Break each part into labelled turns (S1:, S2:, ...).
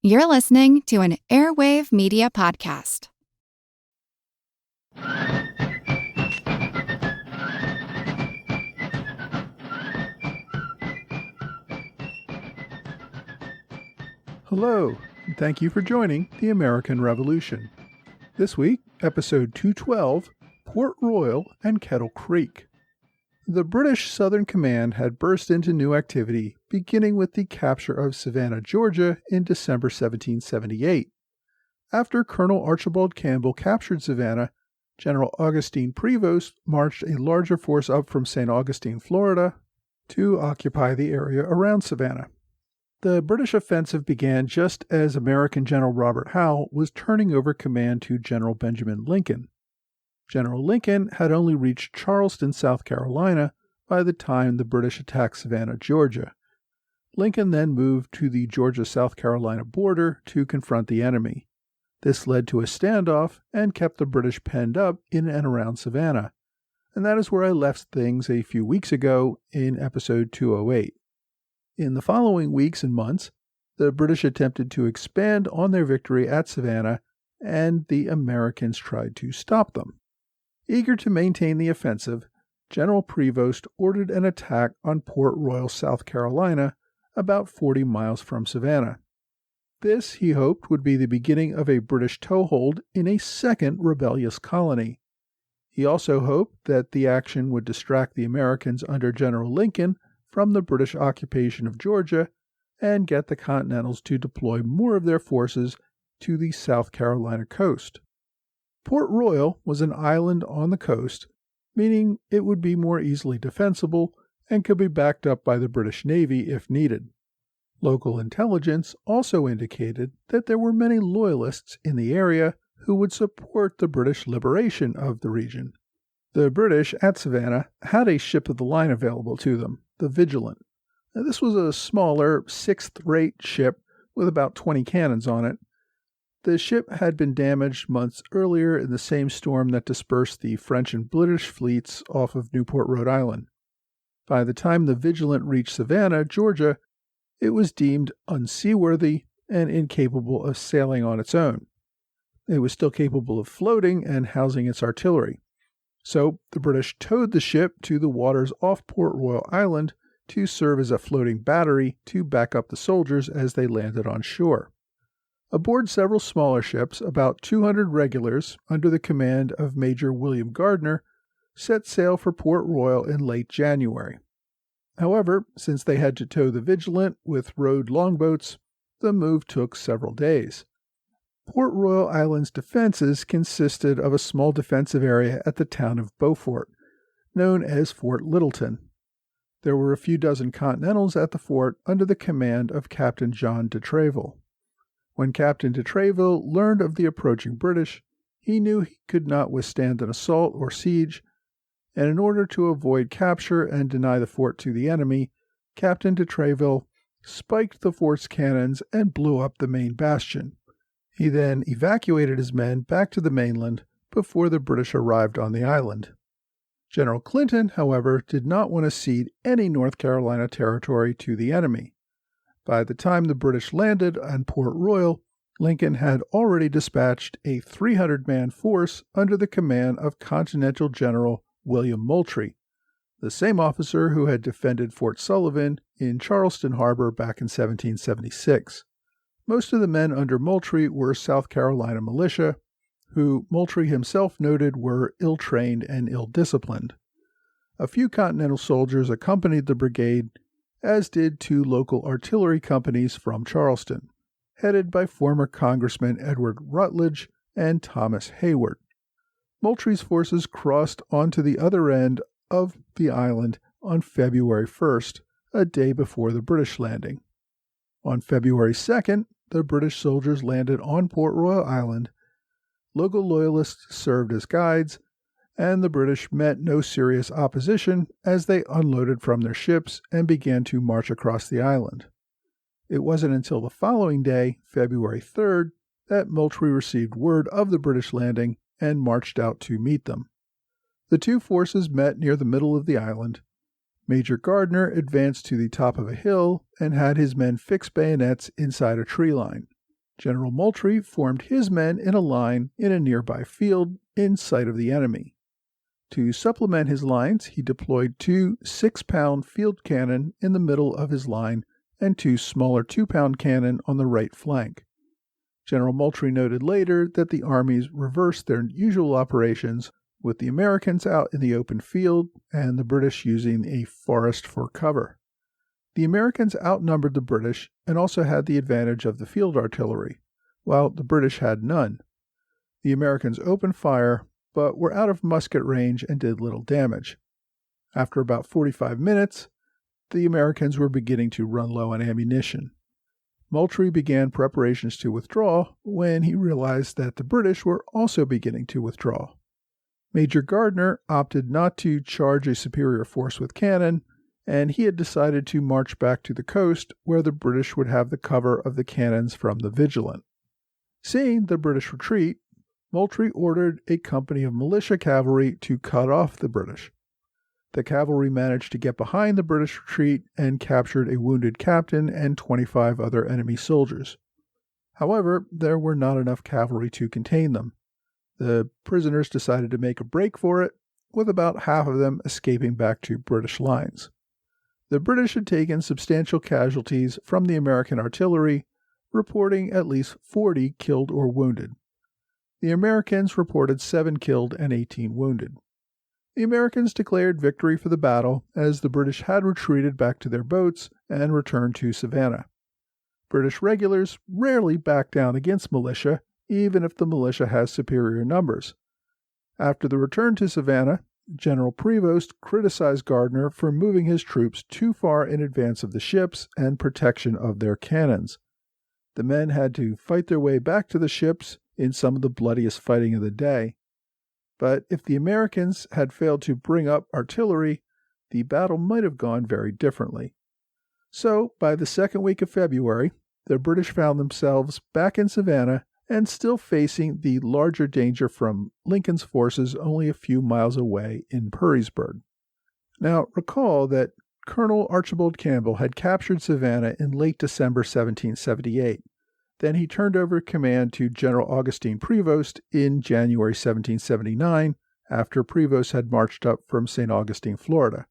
S1: You're listening to an Airwave Media Podcast.
S2: Hello, and thank you for joining the American Revolution. This week, episode 212, Port Royal and Kettle Creek. The British Southern Command had burst into new activity, beginning with the capture of Savannah, Georgia in December 1778. After Colonel Archibald Campbell captured Savannah, General Augustine Prevost marched a larger force up from St. Augustine, Florida, to occupy the area around Savannah. The British offensive began just as American General Robert Howe was turning over command to General Benjamin Lincoln. General Lincoln had only reached Charleston, South Carolina, by the time the British attacked Savannah, Georgia. Lincoln then moved to the Georgia-South Carolina border to confront the enemy. This led to a standoff and kept the British penned up in and around Savannah. And that is where I left things a few weeks ago in episode 208. In the following weeks and months, the British attempted to expand on their victory at Savannah, and the Americans tried to stop them. Eager to maintain the offensive, General Prevost ordered an attack on Port Royal, South Carolina, about 40 miles from Savannah. This, he hoped, would be the beginning of a British toehold in a second rebellious colony. He also hoped that the action would distract the Americans under General Lincoln from the British occupation of Georgia and get the Continentals to deploy more of their forces to the South Carolina coast. Port Royal was an island on the coast, meaning it would be more easily defensible and could be backed up by the British Navy if needed. Local intelligence also indicated that there were many loyalists in the area who would support the British liberation of the region. The British at Savannah had a ship of the line available to them, the Vigilant. Now, this was a smaller, sixth-rate ship with about 20 cannons on it. The ship had been damaged months earlier in the same storm that dispersed the French and British fleets off of Newport, Rhode Island. By the time the Vigilant reached Savannah, Georgia, it was deemed unseaworthy and incapable of sailing on its own. It was still capable of floating and housing its artillery. So the British towed the ship to the waters off Port Royal Island to serve as a floating battery to back up the soldiers as they landed on shore. Aboard several smaller ships, about 200 regulars under the command of Major William Gardner set sail for Port Royal in late January. However, since they had to tow the Vigilant with rowed longboats, the move took several days. Port Royal Island's defenses consisted of a small defensive area at the town of Beaufort, known as Fort Littleton. There were a few dozen Continentals at the fort under the command of Captain John de Treville. When Captain de Treville learned of the approaching British, he knew he could not withstand an assault or siege, and in order to avoid capture and deny the fort to the enemy, Captain de Treville spiked the fort's cannons and blew up the main bastion. He then evacuated his men back to the mainland before the British arrived on the island. General Clinton, however, did not want to cede any North Carolina territory to the enemy. By the time the British landed on Port Royal, Lincoln had already dispatched a 300-man force under the command of Continental General William Moultrie, the same officer who had defended Fort Sullivan in Charleston Harbor back in 1776. Most of the men under Moultrie were South Carolina militia, who Moultrie himself noted were ill-trained and ill-disciplined. A few Continental soldiers accompanied the brigade, as did two local artillery companies from Charleston, headed by former Congressman Edward Rutledge and Thomas Hayward. Moultrie's forces crossed onto the other end of the island on February 1st, a day before the British landing. On February 2nd, the British soldiers landed on Port Royal Island. Local loyalists served as guides, and the British met no serious opposition as they unloaded from their ships and began to march across the island. It wasn't until the following day, February 3rd, that Moultrie received word of the British landing and marched out to meet them. The two forces met near the middle of the island. Major Gardner advanced to the top of a hill and had his men fix bayonets inside a tree line. General Moultrie formed his men in a line in a nearby field in sight of the enemy. To supplement his lines, he deployed 2 6-pound field cannon in the middle of his line and 2 smaller 2-pound cannon on the right flank. General Moultrie noted later that the armies reversed their usual operations, with the Americans out in the open field and the British using a forest for cover. The Americans outnumbered the British and also had the advantage of the field artillery, while the British had none. The Americans opened fire, but were out of musket range and did little damage. After about 45 minutes, the Americans were beginning to run low on ammunition. Moultrie began preparations to withdraw when he realized that the British were also beginning to withdraw. Major Gardner opted not to charge a superior force with cannon, and he had decided to march back to the coast where the British would have the cover of the cannons from the Vigilant. Seeing the British retreat, Moultrie ordered a company of militia cavalry to cut off the British. The cavalry managed to get behind the British retreat and captured a wounded captain and 25 other enemy soldiers. However, there were not enough cavalry to contain them. The prisoners decided to make a break for it, with about half of them escaping back to British lines. The British had taken substantial casualties from the American artillery, reporting at least 40 killed or wounded. The Americans reported 7 killed and 18 wounded. The Americans declared victory for the battle, as the British had retreated back to their boats and returned to Savannah. British regulars rarely back down against militia, even if the militia has superior numbers. After the return to Savannah, General Prevost criticized Gardner for moving his troops too far in advance of the ships and protection of their cannons. The men had to fight their way back to the ships in some of the bloodiest fighting of the day. But if the Americans had failed to bring up artillery, the battle might have gone very differently. So, by the second week of February, the British found themselves back in Savannah and still facing the larger danger from Lincoln's forces only a few miles away in Perrysburg. Now, recall that Colonel Archibald Campbell had captured Savannah in late December 1778. Then he turned over command to General Augustine Prevost in January 1779, after Prevost had marched up from St. Augustine, Florida.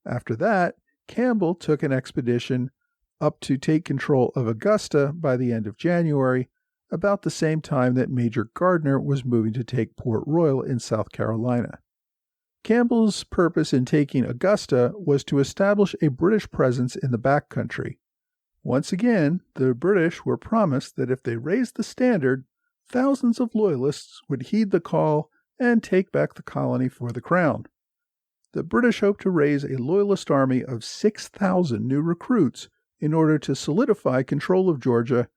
S2: After that, Campbell took an expedition up to take control of Augusta by the end of January, about the same time that Major Gardner was moving to take Port Royal in South Carolina. Campbell's purpose in taking Augusta was to establish a British presence in the backcountry. Once again, the British were promised that if they raised the standard, thousands of loyalists would heed the call and take back the colony for the crown. The British hoped to raise a loyalist army of 6,000 new recruits in order to solidify control of Georgia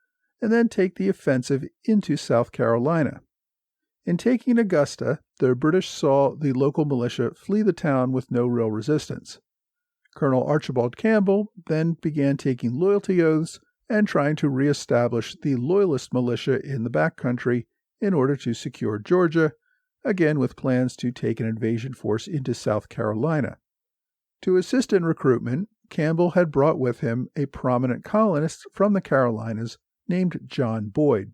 S2: and then take the offensive into South Carolina. In taking Augusta, the British saw the local militia flee the town with no real resistance. Colonel Archibald Campbell then began taking loyalty oaths and trying to reestablish the Loyalist militia in the backcountry in order to secure Georgia, again with plans to take an invasion force into South Carolina. To assist in recruitment, Campbell had brought with him a prominent colonist from the Carolinas named John Boyd.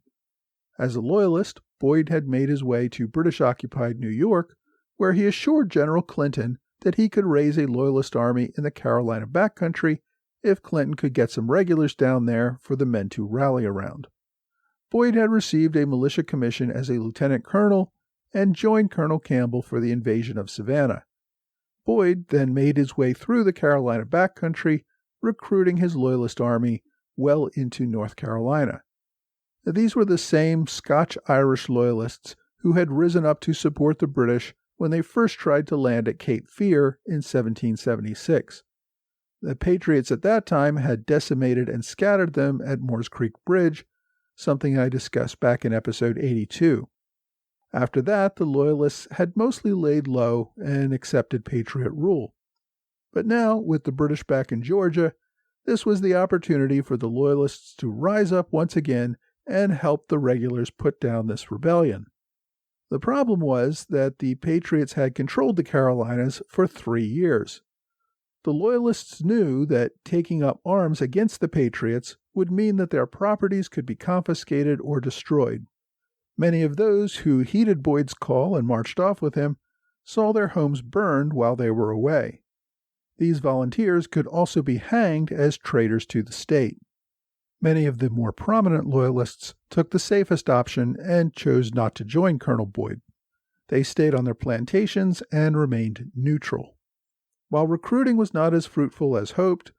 S2: As a Loyalist, Boyd had made his way to British-occupied New York, where he assured General Clinton that he could raise a Loyalist army in the Carolina backcountry if Clinton could get some regulars down there for the men to rally around. Boyd had received a militia commission as a lieutenant colonel and joined Colonel Campbell for the invasion of Savannah. Boyd then made his way through the Carolina backcountry, recruiting his Loyalist army well into North Carolina. These were the same Scotch-Irish Loyalists who had risen up to support the British when they first tried to land at Cape Fear in 1776. The Patriots at that time had decimated and scattered them at Moore's Creek Bridge, something I discussed back in episode 82. After that, the Loyalists had mostly laid low and accepted Patriot rule. But now, with the British back in Georgia, this was the opportunity for the Loyalists to rise up once again and help the regulars put down this rebellion. The problem was that the Patriots had controlled the Carolinas for 3 years. The Loyalists knew that taking up arms against the Patriots would mean that their properties could be confiscated or destroyed. Many of those who heeded Boyd's call and marched off with him saw their homes burned while they were away. These volunteers could also be hanged as traitors to the state. Many of the more prominent Loyalists took the safest option and chose not to join Colonel Boyd. They stayed on their plantations and remained neutral. While recruiting was not as fruitful as hoped,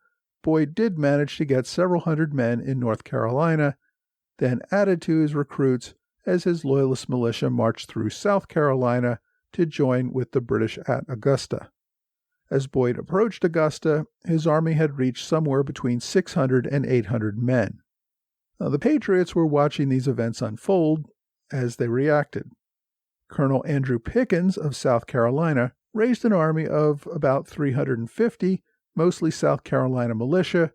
S2: Boyd did manage to get several hundred men in North Carolina, then added to his recruits as his Loyalist militia marched through South Carolina to join with the British at Augusta. As Boyd approached Augusta, his army had reached somewhere between 600 and 800 men. Now, the Patriots were watching these events unfold as they reacted. Colonel Andrew Pickens of South Carolina raised an army of about 350, mostly South Carolina militia,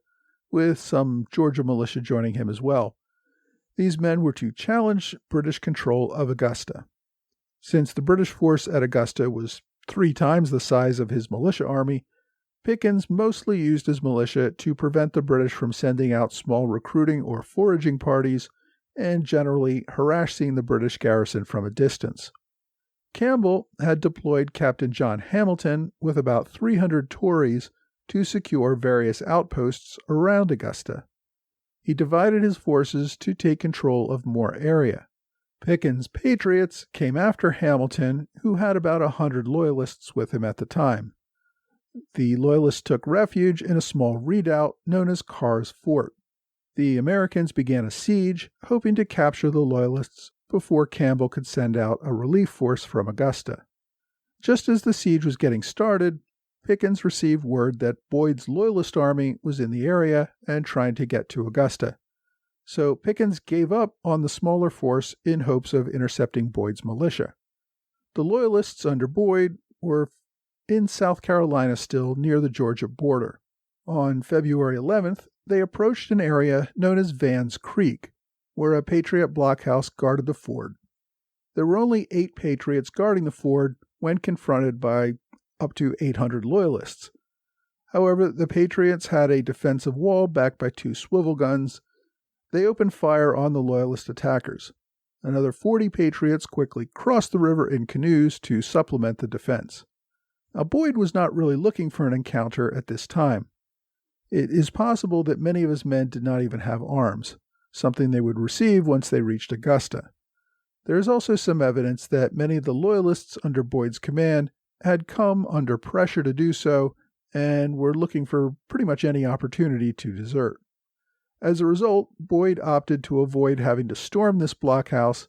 S2: with some Georgia militia joining him as well. These men were to challenge British control of Augusta. Since the British force at Augusta was 3 times the size of his militia army, Pickens mostly used his militia to prevent the British from sending out small recruiting or foraging parties and generally harassing the British garrison from a distance. Campbell had deployed Captain John Hamilton with about 300 Tories to secure various outposts around Augusta. He divided his forces to take control of more area. Pickens' Patriots came after Hamilton, who had about 100 Loyalists with him at the time. The Loyalists took refuge in a small redoubt known as Carr's Fort. The Americans began a siege, hoping to capture the Loyalists before Campbell could send out a relief force from Augusta. Just as the siege was getting started, Pickens received word that Boyd's Loyalist army was in the area and trying to get to Augusta. So Pickens gave up on the smaller force in hopes of intercepting Boyd's militia. The Loyalists under Boyd were in South Carolina still, near the Georgia border. On February 11th, they approached an area known as Van's Creek, where a Patriot blockhouse guarded the ford. There were only 8 Patriots guarding the ford when confronted by up to 800 Loyalists. However, the Patriots had a defensive wall backed by 2 swivel guns. They opened fire on the Loyalist attackers. Another 40 Patriots quickly crossed the river in canoes to supplement the defense. Now, Boyd was not really looking for an encounter at this time. It is possible that many of his men did not even have arms, something they would receive once they reached Augusta. There is also some evidence that many of the Loyalists under Boyd's command had come under pressure to do so and were looking for pretty much any opportunity to desert. As a result, Boyd opted to avoid having to storm this blockhouse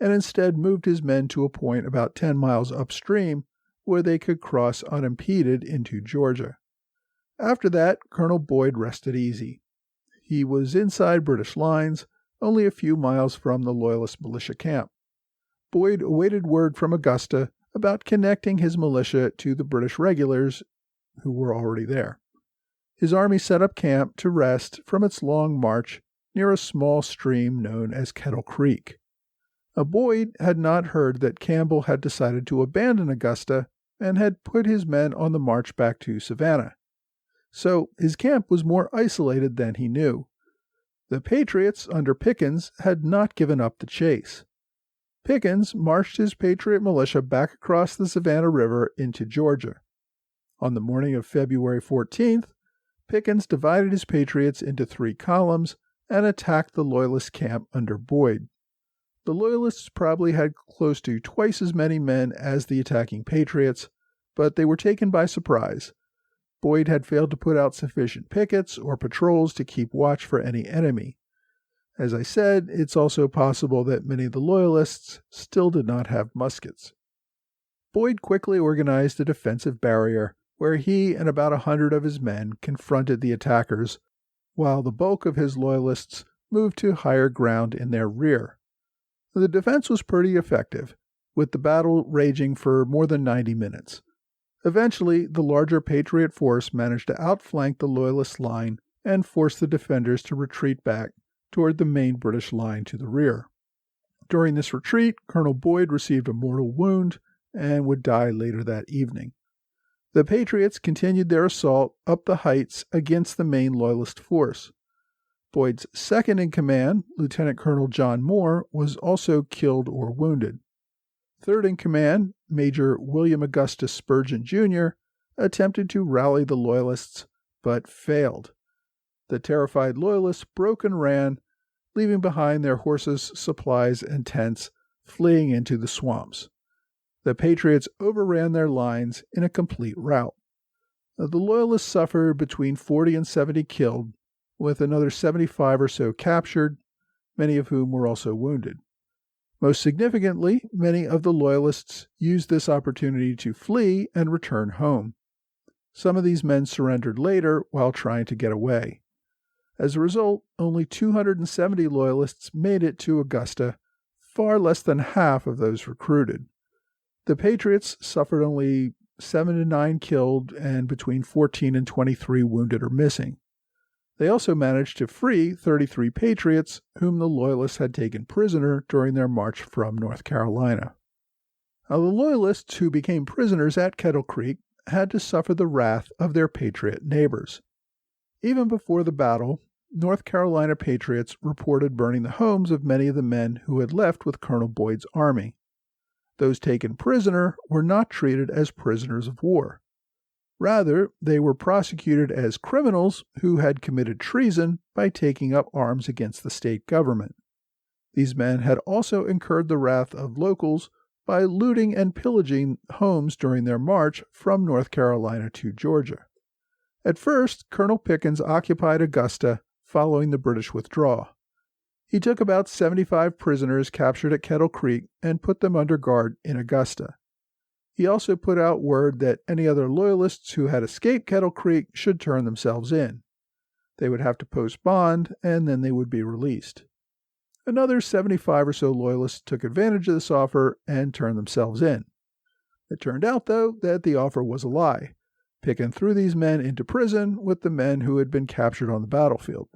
S2: and instead moved his men to a point about 10 miles upstream where they could cross unimpeded into Georgia. After that, Colonel Boyd rested easy. He was inside British lines, only a few miles from the Loyalist militia camp. Boyd awaited word from Augusta about connecting his militia to the British regulars who were already there. His army set up camp to rest from its long march near a small stream known as Kettle Creek. Boyd had not heard that Campbell had decided to abandon Augusta and had put his men on the march back to Savannah. So his camp was more isolated than he knew. The Patriots under Pickens had not given up the chase. Pickens marched his Patriot militia back across the Savannah River into Georgia. On the morning of February 14th, Pickens divided his Patriots into 3 columns and attacked the Loyalist camp under Boyd. The Loyalists probably had close to twice as many men as the attacking Patriots, but they were taken by surprise. Boyd had failed to put out sufficient pickets or patrols to keep watch for any enemy. As I said, it's also possible that many of the Loyalists still did not have muskets. Boyd quickly organized a defensive barrier where he and about 100 of his men confronted the attackers, while the bulk of his Loyalists moved to higher ground in their rear. The defense was pretty effective, with the battle raging for more than 90 minutes. Eventually, the larger Patriot force managed to outflank the Loyalist line and force the defenders to retreat back toward the main British line to the rear. During this retreat, Colonel Boyd received a mortal wound and would die later that evening. The Patriots continued their assault up the heights against the main Loyalist force. Boyd's second-in-command, Lieutenant Colonel John Moore, was also killed or wounded. Third-in-command, Major William Augustus Spurgeon, Jr., attempted to rally the Loyalists, but failed. The terrified Loyalists broke and ran, leaving behind their horses, supplies, and tents, fleeing into the swamps. The Patriots overran their lines in a complete rout. The Loyalists suffered between 40 and 70 killed, with another 75 or so captured, many of whom were also wounded. Most significantly, many of the Loyalists used this opportunity to flee and return home. Some of these men surrendered later while trying to get away. As a result, only 270 Loyalists made it to Augusta, far less than half of those recruited. The Patriots suffered only 7 to 9 killed and between 14 and 23 wounded or missing. They also managed to free 33 Patriots whom the Loyalists had taken prisoner during their march from North Carolina. Now, the Loyalists who became prisoners at Kettle Creek had to suffer the wrath of their Patriot neighbors. Even before the battle, North Carolina Patriots reported burning the homes of many of the men who had left with Colonel Boyd's army. Those taken prisoner were not treated as prisoners of war. Rather, they were prosecuted as criminals who had committed treason by taking up arms against the state government. These men had also incurred the wrath of locals by looting and pillaging homes during their march from North Carolina to Georgia. At first, Colonel Pickens occupied Augusta following the British withdrawal. He took about 75 prisoners captured at Kettle Creek and put them under guard in Augusta. He also put out word that any other Loyalists who had escaped Kettle Creek should turn themselves in. They would have to post bond, and then they would be released. Another 75 or so Loyalists took advantage of this offer and turned themselves in. It turned out, though, that the offer was a lie. Pickens threw these men into prison with the men who had been captured on the battlefield.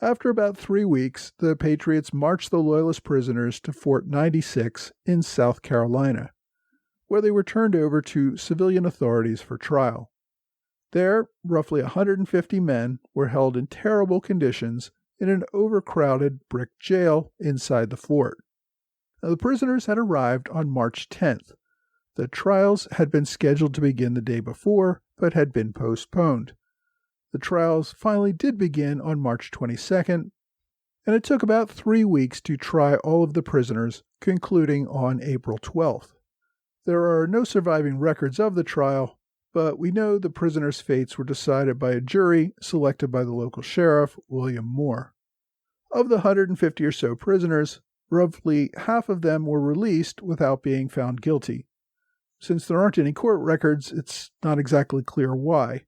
S2: After about 3 weeks, the Patriots marched the Loyalist prisoners to Fort 96 in South Carolina, where they were turned over to civilian authorities for trial. There, roughly 150 men were held in terrible conditions in an overcrowded brick jail inside the fort. Now, the prisoners had arrived on March 10th. The trials had been scheduled to begin the day before, but had been postponed. The trials finally did begin on March 22nd, and it took about 3 weeks to try all of the prisoners, concluding on April 12th. There are no surviving records of the trial, but we know the prisoners' fates were decided by a jury selected by the local sheriff, William Moore. Of the 150 or so prisoners, roughly half of them were released without being found guilty. Since there aren't any court records, it's not exactly clear why.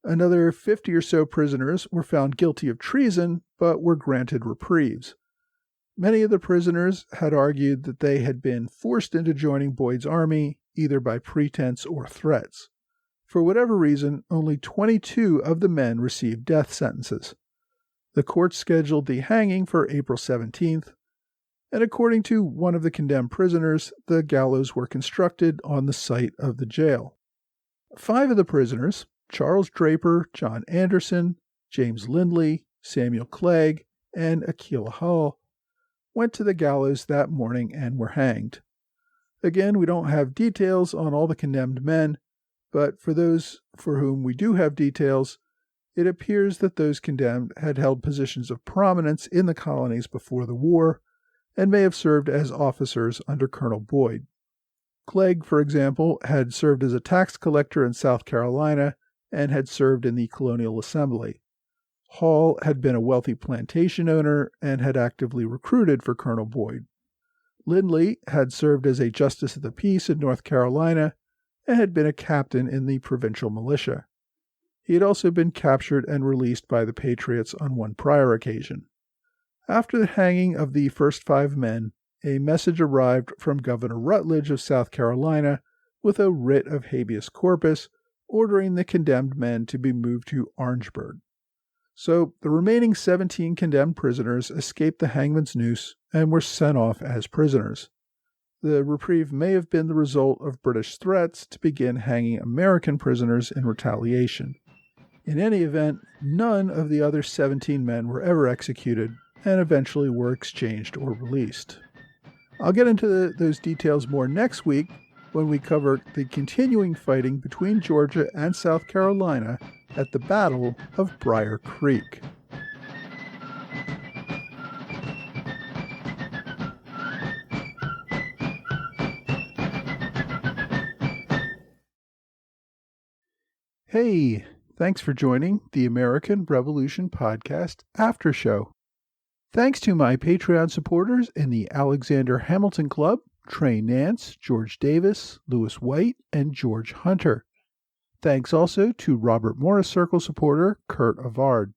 S2: Another 50 or so prisoners were found guilty of treason, but were granted reprieves. Many of the prisoners had argued that they had been forced into joining Boyd's army, either by pretense or threats. For whatever reason, only 22 of the men received death sentences. The court scheduled the hanging for April 17th, and according to one of the condemned prisoners, the gallows were constructed on the site of the jail. 5 of the prisoners, Charles Draper, John Anderson, James Lindley, Samuel Clegg, and Aquila Hall, went to the gallows that morning and were hanged. Again, we don't have details on all the condemned men, but for those for whom we do have details, it appears that those condemned had held positions of prominence in the colonies before the war and may have served as officers under Colonel Boyd. Clegg, for example, had served as a tax collector in South Carolina and had served in the Colonial Assembly. Hall had been a wealthy plantation owner and had actively recruited for Colonel Boyd. Lindley had served as a justice of the peace in North Carolina and had been a captain in the provincial militia. He had also been captured and released by the Patriots on one prior occasion. After the hanging of the first 5 men, a message arrived from Governor Rutledge of South Carolina with a writ of habeas corpus ordering the condemned men to be moved to Orangeburg. So the remaining 17 condemned prisoners escaped the hangman's noose and were sent off as prisoners. The reprieve may have been the result of British threats to begin hanging American prisoners in retaliation. In any event, none of the other 17 men were ever executed and eventually were exchanged or released. I'll get into those details more next week when we cover the continuing fighting between Georgia and South Carolina at the Battle of Briar Creek. Hey, thanks for joining the American Revolution Podcast After Show. Thanks to my Patreon supporters in the Alexander Hamilton Club, Trey Nance, George Davis, Lewis White, and George Hunter. Thanks also to Robert Morris Circle supporter Kurt Avard.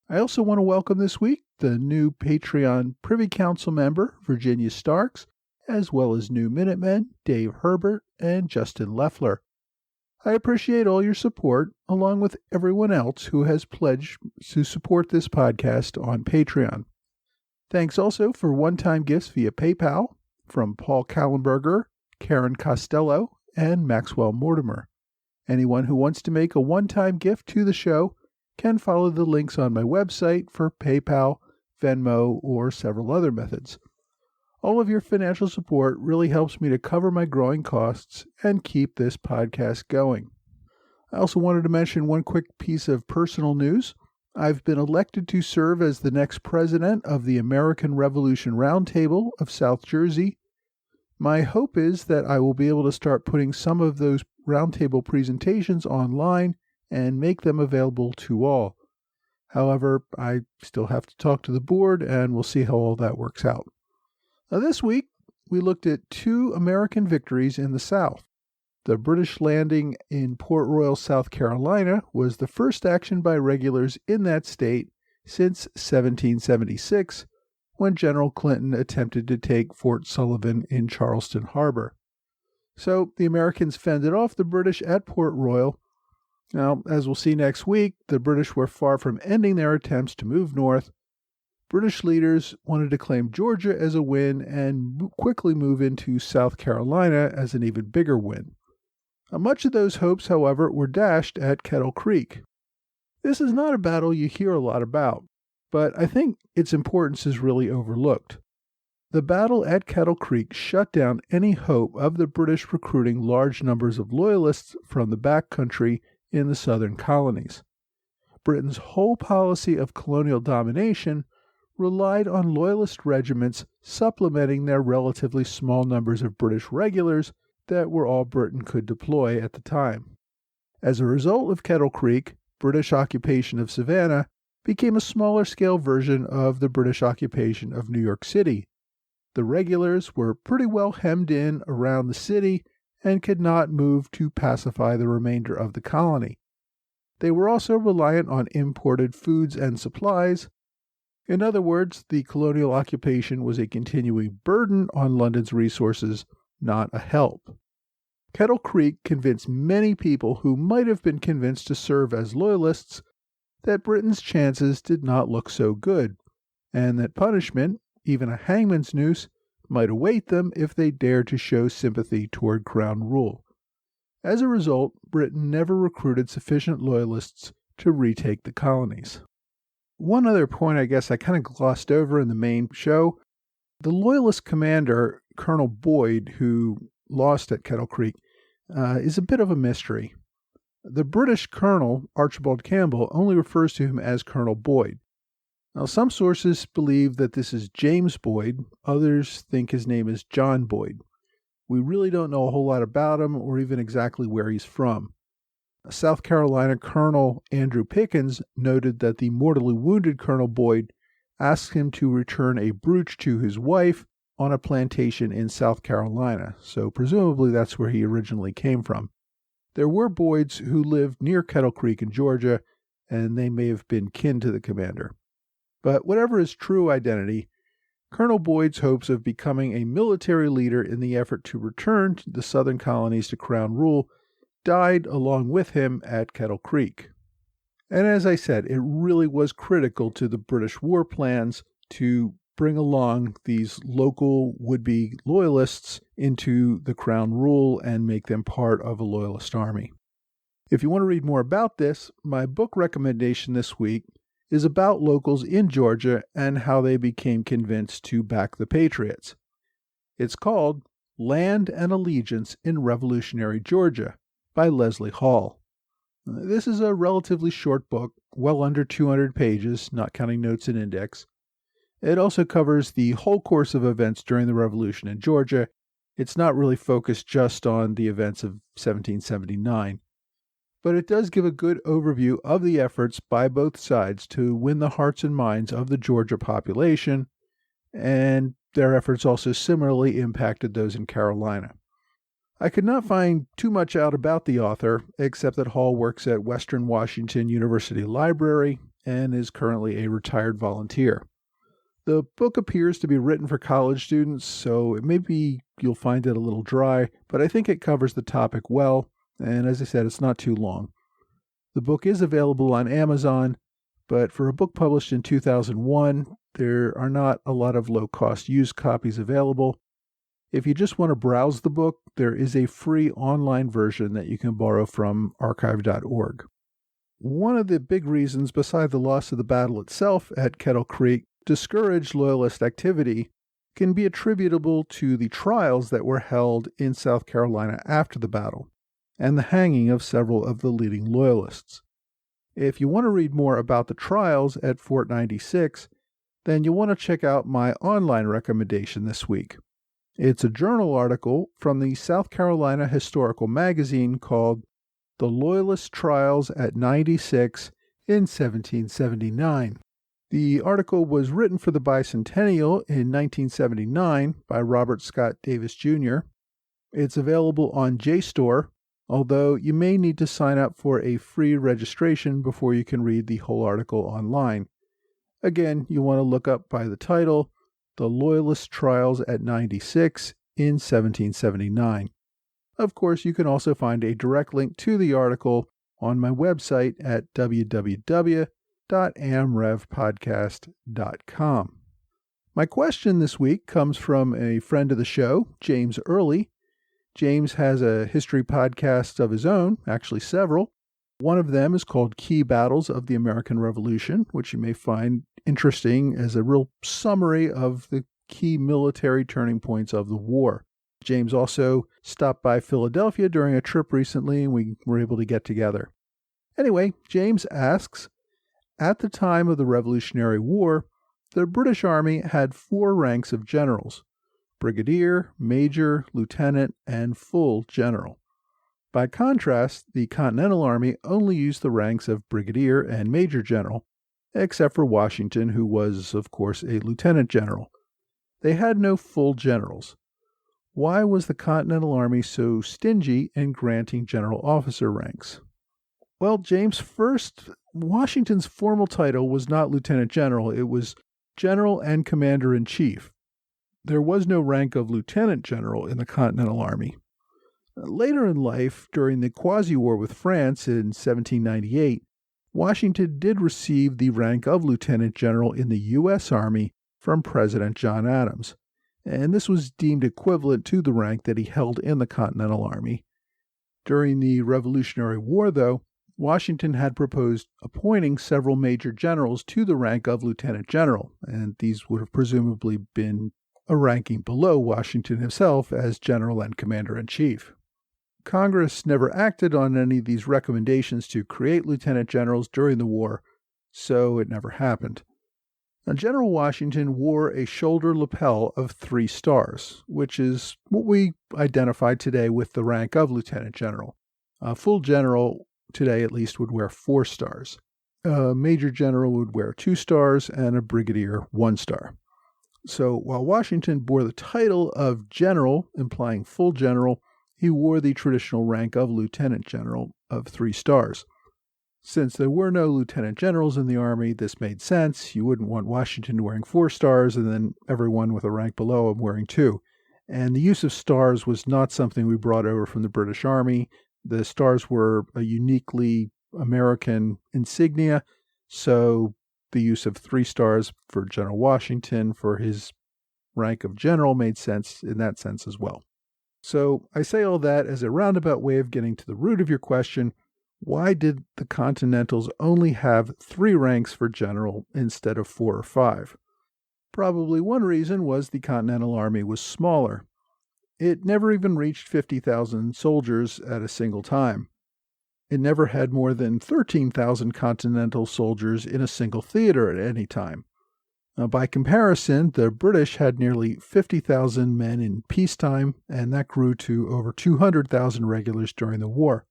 S2: I also want to welcome this week the new Patreon Privy Council member, Virginia Starks, as well as new Minutemen, Dave Herbert and Justin Leffler. I appreciate all your support, along with everyone else who has pledged to support this podcast on Patreon. Thanks also for one-time gifts via PayPal from Paul Kallenberger, Karen Costello, and Maxwell Mortimer. Anyone who wants to make a one-time gift to the show can follow the links on my website for PayPal, Venmo, or several other methods. All of your financial support really helps me to cover my growing costs and keep this podcast going. I also wanted to mention one quick piece of personal news. I've been elected to serve as the next president of the American Revolution Roundtable of South Jersey. My hope is that I will be able to start putting some of those roundtable presentations online and make them available to all. However, I still have to talk to the board and we'll see how all that works out. Now, this week, we looked at 2 American victories in the South. The British landing in Port Royal, South Carolina, was the first action by regulars in that state since 1776, when General Clinton attempted to take Fort Sullivan in Charleston Harbor. So, the Americans fended off the British at Port Royal. Now, as we'll see next week, the British were far from ending their attempts to move north. British leaders wanted to claim Georgia as a win and quickly move into South Carolina as an even bigger win. Much of those hopes, however, were dashed at Kettle Creek. This is not a battle you hear a lot about, but I think its importance is really overlooked. The battle at Kettle Creek shut down any hope of the British recruiting large numbers of loyalists from the backcountry in the southern colonies. Britain's whole policy of colonial domination relied on loyalist regiments supplementing their relatively small numbers of British regulars that were all Britain could deploy at the time. As a result of Kettle Creek, British occupation of Savannah became a smaller-scale version of the British occupation of New York City. The regulars were pretty well hemmed in around the city and could not move to pacify the remainder of the colony. They were also reliant on imported foods and supplies. In other words, the colonial occupation was a continuing burden on London's resources, not a help. Kettle Creek convinced many people who might have been convinced to serve as loyalists that Britain's chances did not look so good, and that punishment, even a hangman's noose, might await them if they dared to show sympathy toward Crown rule. As a result, Britain never recruited sufficient loyalists to retake the colonies. One other point I guess I kind of glossed over in the main show, the Loyalist commander, Colonel Boyd, who lost at Kettle Creek, is a bit of a mystery. The British colonel, Archibald Campbell, only refers to him as Colonel Boyd. Now, some sources believe that this is James Boyd, others think his name is John Boyd. We really don't know a whole lot about him or even exactly where he's from. South Carolina Colonel Andrew Pickens noted that the mortally wounded Colonel Boyd asked him to return a brooch to his wife on a plantation in South Carolina, so presumably that's where he originally came from. There were Boyds who lived near Kettle Creek in Georgia, and they may have been kin to the commander. But whatever his true identity, Colonel Boyd's hopes of becoming a military leader in the effort to return the southern colonies to Crown rule died along with him at Kettle Creek. And as I said, it really was critical to the British war plans to bring along these local would-be loyalists into the crown rule and make them part of a loyalist army. If you want to read more about this, my book recommendation this week is about locals in Georgia and how they became convinced to back the Patriots. It's called Land and Allegiance in Revolutionary Georgia by Leslie Hall. This is a relatively short book, well under 200 pages, not counting notes and index. It also covers the whole course of events during the Revolution in Georgia. It's not really focused just on the events of 1779. But it does give a good overview of the efforts by both sides to win the hearts and minds of the Georgia population, and their efforts also similarly impacted those in Carolina. I could not find too much out about the author, except that Hall works at Western Washington University Library and is currently a retired volunteer. The book appears to be written for college students, so maybe you'll find it a little dry, but I think it covers the topic well, and as I said, it's not too long. The book is available on Amazon, but for a book published in 2001, there are not a lot of low-cost used copies available. If you just want to browse the book, there is a free online version that you can borrow from archive.org. One of the big reasons, beside the loss of the battle itself at Kettle Creek, discouraged Loyalist activity can be attributable to the trials that were held in South Carolina after the battle, and the hanging of several of the leading Loyalists. If you want to read more about the trials at Fort 96, then you'll want to check out my online recommendation this week. It's a journal article from the South Carolina Historical Magazine called The Loyalist Trials at 96 in 1779. The article was written for the bicentennial in 1979 by Robert Scott Davis Jr. It's available on JSTOR, although you may need to sign up for a free registration before you can read the whole article online. Again, you want to look up by the title, The Loyalist Trials at 96 in 1779. Of course, you can also find a direct link to the article on my website at www.amrevpodcast.com. My question this week comes from a friend of the show, James Early. James has a history podcast of his own, actually several. One of them is called Key Battles of the American Revolution, which you may find interesting as a real summary of the key military turning points of the war. James also stopped by Philadelphia during a trip recently, and we were able to get together. Anyway, James asks, at the time of the Revolutionary War, the British Army had 4 ranks of generals: brigadier, major, lieutenant, and full general. By contrast, the Continental Army only used the ranks of brigadier and major general, except for Washington, who was, of course, a lieutenant general. They had no full generals. Why was the Continental Army so stingy in granting general officer ranks? Well, James, first, Washington's formal title was not lieutenant general. It was general and commander-in-chief. There was no rank of lieutenant general in the Continental Army. Later in life, during the quasi-war with France in 1798, Washington did receive the rank of lieutenant general in the U.S. Army from President John Adams, and this was deemed equivalent to the rank that he held in the Continental Army. During the Revolutionary War, though, Washington had proposed appointing several major generals to the rank of lieutenant general, and these would have presumably been a ranking below Washington himself as general and commander-in-chief. Congress never acted on any of these recommendations to create lieutenant generals during the war, so it never happened. Now, General Washington wore a shoulder lapel of 3 stars, which is what we identify today with the rank of lieutenant general. A full general, today at least, would wear 4 stars. A major general would wear 2 stars, and a brigadier 1 star. So while Washington bore the title of general, implying full general, he wore the traditional rank of lieutenant general of 3 stars. Since there were no lieutenant generals in the Army, this made sense. You wouldn't want Washington wearing 4 stars and then everyone with a rank below him wearing 2. And the use of stars was not something we brought over from the British Army. The stars were a uniquely American insignia, so the use of 3 stars for General Washington for his rank of general made sense in that sense as well. So I say all that as a roundabout way of getting to the root of your question. Why did the Continentals only have 3 ranks for general instead of 4 or 5? Probably one reason was the Continental Army was smaller. It never even reached 50,000 soldiers at a single time. It never had more than 13,000 Continental soldiers in a single theater at any time. By comparison, the British had nearly 50,000 men in peacetime, and that grew to over 200,000 regulars during the war.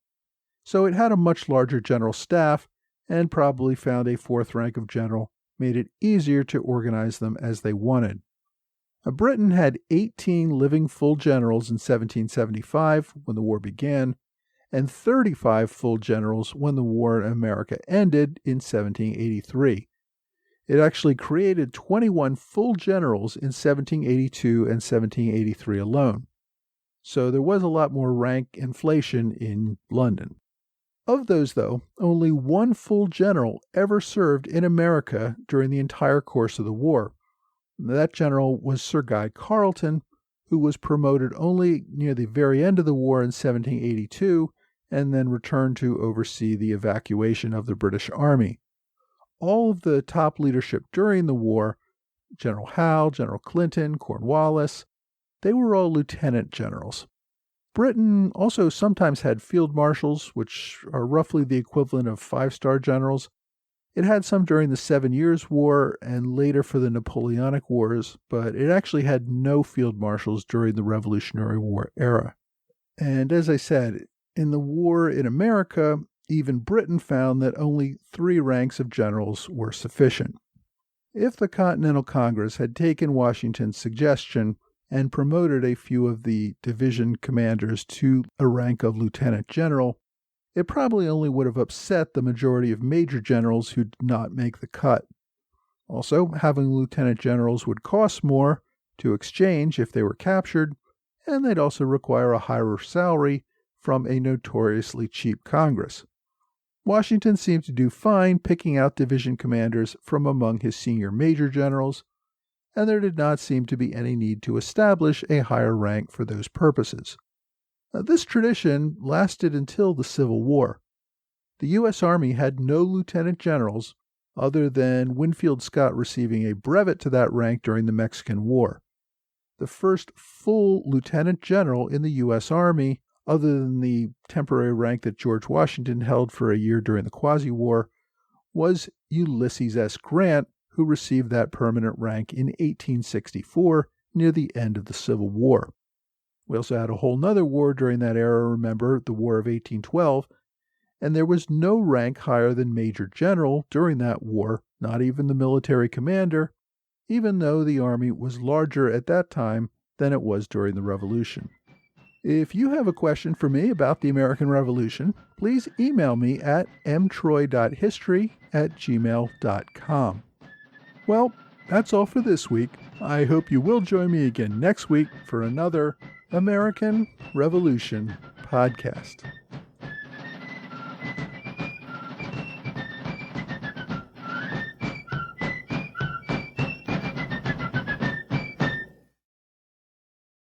S2: So it had a much larger general staff, and probably found a 4th rank of general made it easier to organize them as they wanted. Britain had 18 living full generals in 1775 when the war began, and 35 full generals when the war in America ended in 1783. It actually created 21 full generals in 1782 and 1783 alone. So there was a lot more rank inflation in London. Of those, though, only 1 full general ever served in America during the entire course of the war. That general was Sir Guy Carleton, who was promoted only near the very end of the war in 1782 and then returned to oversee the evacuation of the British Army. All of the top leadership during the war, General Howe, General Clinton, Cornwallis, they were all lieutenant generals. Britain also sometimes had field marshals, which are roughly the equivalent of 5-star generals. It had some during the 7 Years' War and later for the Napoleonic Wars, but it actually had no field marshals during the Revolutionary War era. And as I said, in the war in America, even Britain found that only 3 ranks of generals were sufficient. If the Continental Congress had taken Washington's suggestion and promoted a few of the division commanders to a rank of lieutenant general, it probably only would have upset the majority of major generals who did not make the cut. Also, having lieutenant generals would cost more to exchange if they were captured, and they'd also require a higher salary from a notoriously cheap Congress. Washington seemed to do fine picking out division commanders from among his senior major generals, and there did not seem to be any need to establish a higher rank for those purposes. This tradition lasted until the Civil War. The U.S. Army had no lieutenant generals other than Winfield Scott receiving a brevet to that rank during the Mexican War. The first full lieutenant general in the U.S. Army, other than the temporary rank that George Washington held for a year during the Quasi-War, was Ulysses S. Grant, who received that permanent rank in 1864 near the end of the Civil War. We also had a whole nother war during that era, remember, the War of 1812, and there was no rank higher than Major General during that war, not even the military commander, even though the Army was larger at that time than it was during the Revolution. If you have a question for me about the American Revolution, please email me at mtroy.history@gmail.com. Well, that's all for this week. I hope you will join me again next week for another American Revolution podcast.